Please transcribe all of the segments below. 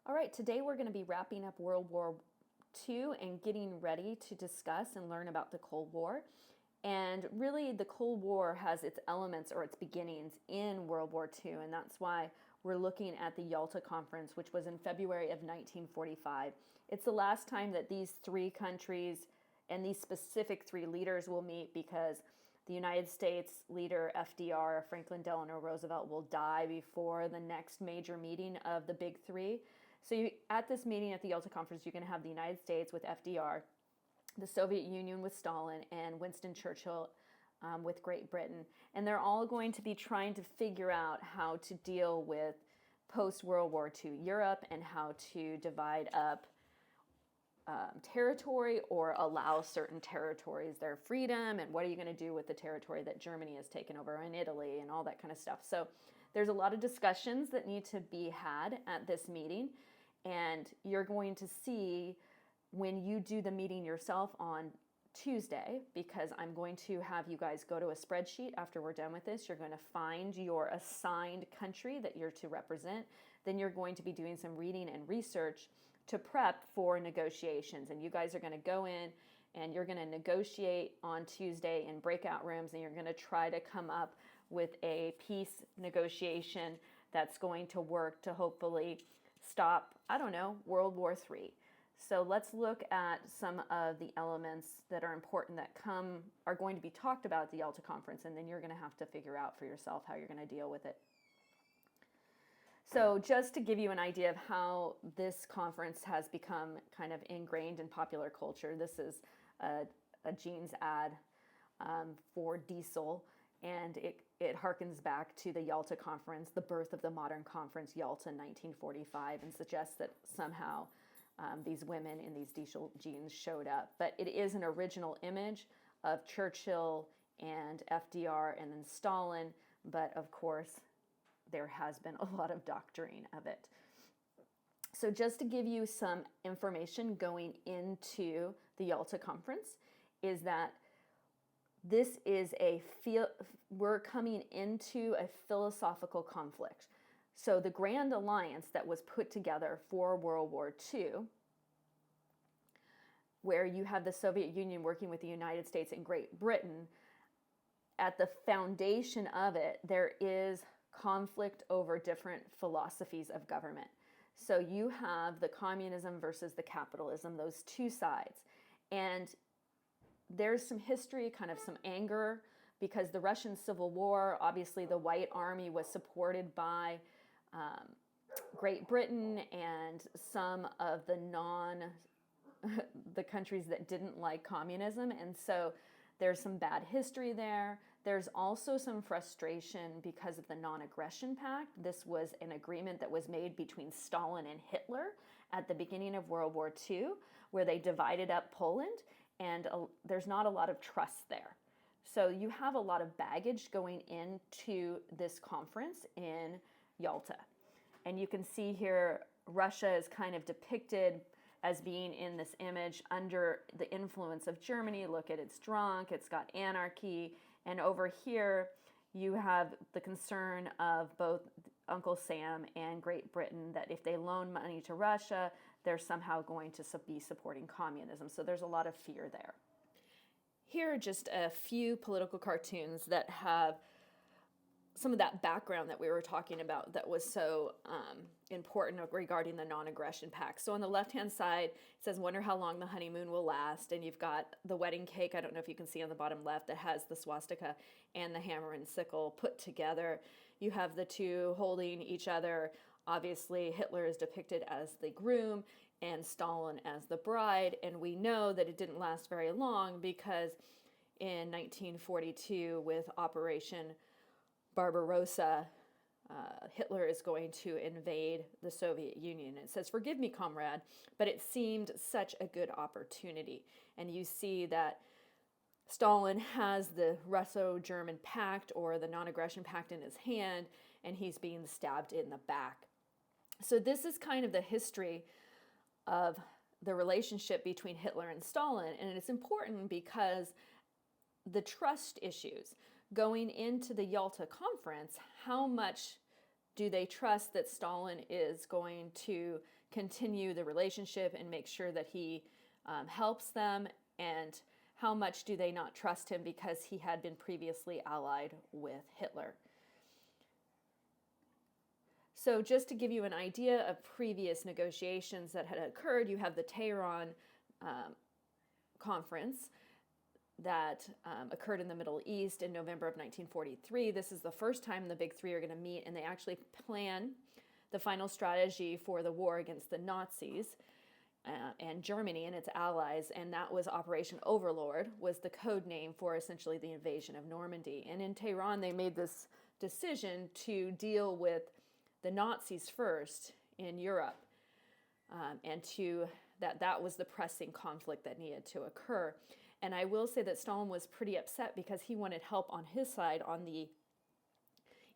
All right, today we're going to be wrapping up World War II and getting ready to discuss and learn about the Cold War. And really, the Cold War has its elements or its beginnings in World War II, and that's why we're looking at the Yalta Conference, which was in February of 1945. It's the last time that these three countries and these specific three leaders will meet, because the United States leader FDR, Franklin Delano Roosevelt, will die before the next major meeting of the big three. So at this meeting at the Yalta Conference, you're going to have the United States with FDR, the Soviet Union with Stalin, and Winston Churchill with Great Britain. And they're all going to be trying to figure out how to deal with post-World War II Europe and how to divide up territory or allow certain territories their freedom, and what are you going to do with the territory that Germany has taken over in Italy and all that kind of stuff. So there's a lot of discussions that need to be had at this meeting, and you're going to see when you do the meeting yourself on Tuesday, because I'm going to have you guys go to a spreadsheet after we're done with this. You're going to find your assigned country that you're to represent. Then you're going to be doing some reading and research to prep for negotiations. And you guys are going to go in and you're going to negotiate on Tuesday in breakout rooms, and you're going to try to come up with a peace negotiation that's going to work to hopefully stop, World War III. So let's look at some of the elements that are important that are going to be talked about at the Yalta Conference, and then you're going to have to figure out for yourself how you're going to deal with it. So just to give you an idea of how this conference has become kind of ingrained in popular culture, this is a jeans ad for Diesel, and it harkens back to the Yalta Conference, the birth of the modern conference, Yalta in 1945, and suggests that somehow these women in these diesel jeans showed up. But it is an original image of Churchill and FDR and then Stalin, but of course there has been a lot of doctoring of it. So just to give you some information going into the Yalta Conference is that this is we're coming into a philosophical conflict. So the Grand Alliance that was put together for World War II, where you have the Soviet Union working with the United States and Great Britain, at the foundation of it, there is conflict over different philosophies of government. So you have the communism versus the capitalism, those two sides. And there's some history, kind of some anger, because the Russian Civil War, obviously the White Army was supported by Great Britain and some of the countries that didn't like communism. And so there's some bad history there. There's also some frustration because of the Non-Aggression Pact. This was an agreement that was made between Stalin and Hitler at the beginning of World War II, where they divided up Poland, and there's not a lot of trust there. So you have a lot of baggage going into this conference in Yalta. And you can see here Russia is kind of depicted as being in this image under the influence of Germany. Look at, it's drunk, it's got anarchy. And over here, you have the concern of both Uncle Sam and Great Britain that if they loan money to Russia, they're somehow going to be supporting communism. So there's a lot of fear there. Here are just a few political cartoons that have some of that background that we were talking about that was so important regarding the Non-Aggression Pact. So on the left-hand side, it says, "Wonder how long the honeymoon will last." And you've got the wedding cake, I don't know if you can see on the bottom left, that has the swastika and the hammer and sickle put together. You have the two holding each other. Obviously, Hitler is depicted as the groom and Stalin as the bride. And we know that it didn't last very long, because in 1942, with Operation Barbarossa, Hitler is going to invade the Soviet Union. It says, "Forgive me, comrade, but it seemed such a good opportunity." And you see that Stalin has the Russo-German Pact, or the Non-Aggression Pact, in his hand, and he's being stabbed in the back. So this is kind of the history of the relationship between Hitler and Stalin, and it's important because the trust issues going into the Yalta Conference, how much Do they trust that Stalin is going to continue the relationship and make sure that he helps them? And how much do they not trust him because he had been previously allied with Hitler? So just to give you an idea of previous negotiations that had occurred, you have the Tehran conference that occurred in the Middle East in November of 1943. This is the first time the big three are going to meet, and they actually plan the final strategy for the war against the Nazis and Germany and its allies, and that was Operation Overlord, was the code name for essentially the invasion of Normandy. And in Tehran, they made this decision to deal with the Nazis first in Europe, and that was the pressing conflict that needed to occur. And I will say that Stalin was pretty upset because he wanted help on his side on the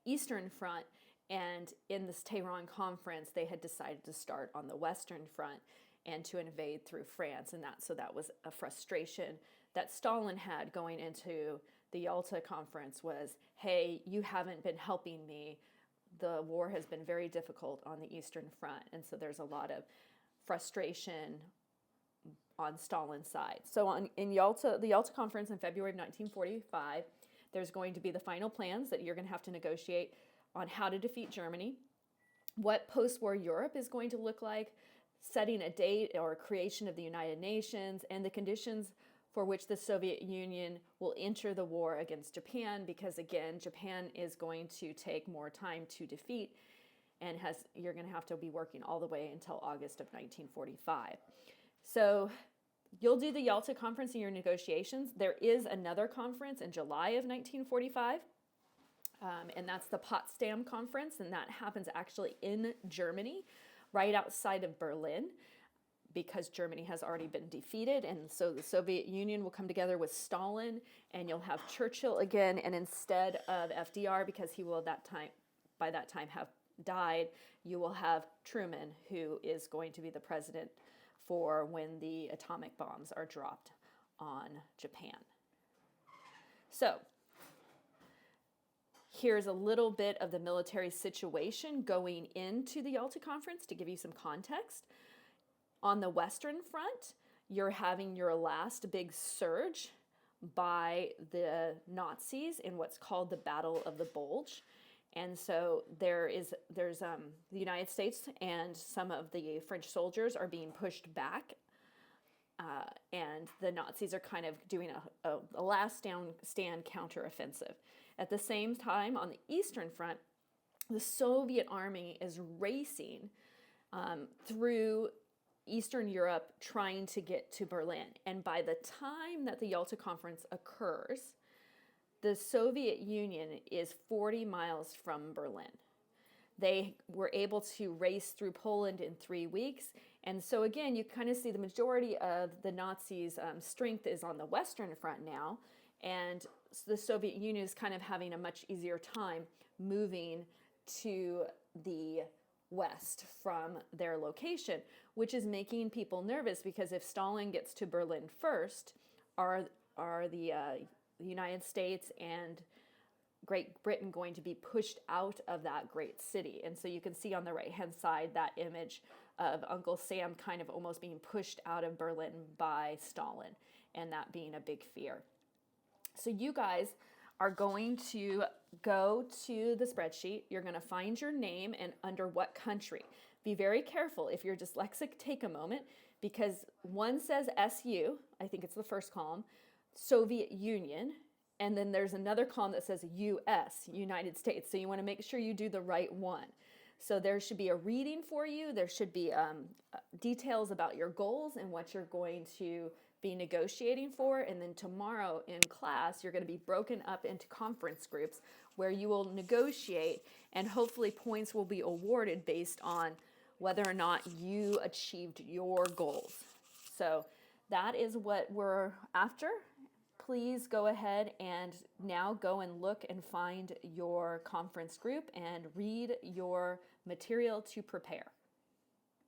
Eastern Front, and in this Tehran conference, they had decided to start on the Western Front and to invade through France, and that was a frustration that Stalin had going into the Yalta conference was, hey, you haven't been helping me. The war has been very difficult on the Eastern Front, and so there's a lot of frustration on Stalin's side. So in Yalta, the Yalta conference in February of 1945, there's going to be the final plans that you're going to have to negotiate on how to defeat Germany, what post-war Europe is going to look like, setting a date or creation of the United Nations, and the conditions for which the Soviet Union will enter the war against Japan, because again, Japan is going to take more time to defeat, and you're going to have to be working all the way until August of 1945. So you'll do the Yalta conference in your negotiations. There is another conference in July of 1945, and that's the Potsdam Conference, and that happens actually in Germany, right outside of Berlin, because Germany has already been defeated, and so the Soviet Union will come together with Stalin, and you'll have Churchill again, and instead of FDR, because he will by that time have died, you will have Truman, who is going to be the president for when the atomic bombs are dropped on Japan. So here's a little bit of the military situation going into the Yalta Conference to give you some context. On the Western Front, you're having your last big surge by the Nazis in what's called the Battle of the Bulge. And so there's the United States and some of the French soldiers are being pushed back, and the Nazis are kind of doing a last stand counteroffensive. At the same time, on the Eastern Front, the Soviet army is racing through Eastern Europe trying to get to Berlin. And by the time that the Yalta Conference occurs, the Soviet Union is 40 miles from Berlin. They were able to race through Poland in 3 weeks. And so again, you kind of see the majority of the Nazis' strength is on the Western Front now. And the Soviet Union is kind of having a much easier time moving to the west from their location, which is making people nervous, because if Stalin gets to Berlin first, are the United States and Great Britain going to be pushed out of that great city? And so you can see on the right-hand side that image of Uncle Sam kind of almost being pushed out of Berlin by Stalin, and that being a big fear. So you guys are going to go to the spreadsheet. You're going to find your name and under what country. Be very careful. If you're dyslexic, take a moment, because one says SU, I think it's the first column, Soviet Union, and then there's another column that says US, United States. So you want to make sure you do the right one. So there should be a reading for you. There should be details about your goals and what you're going to be negotiating for. And then tomorrow in class, you're going to be broken up into conference groups where you will negotiate, and hopefully points will be awarded based on whether or not you achieved your goals. So that is what we're after. Please go ahead and now go and look and find your conference group and read your material to prepare.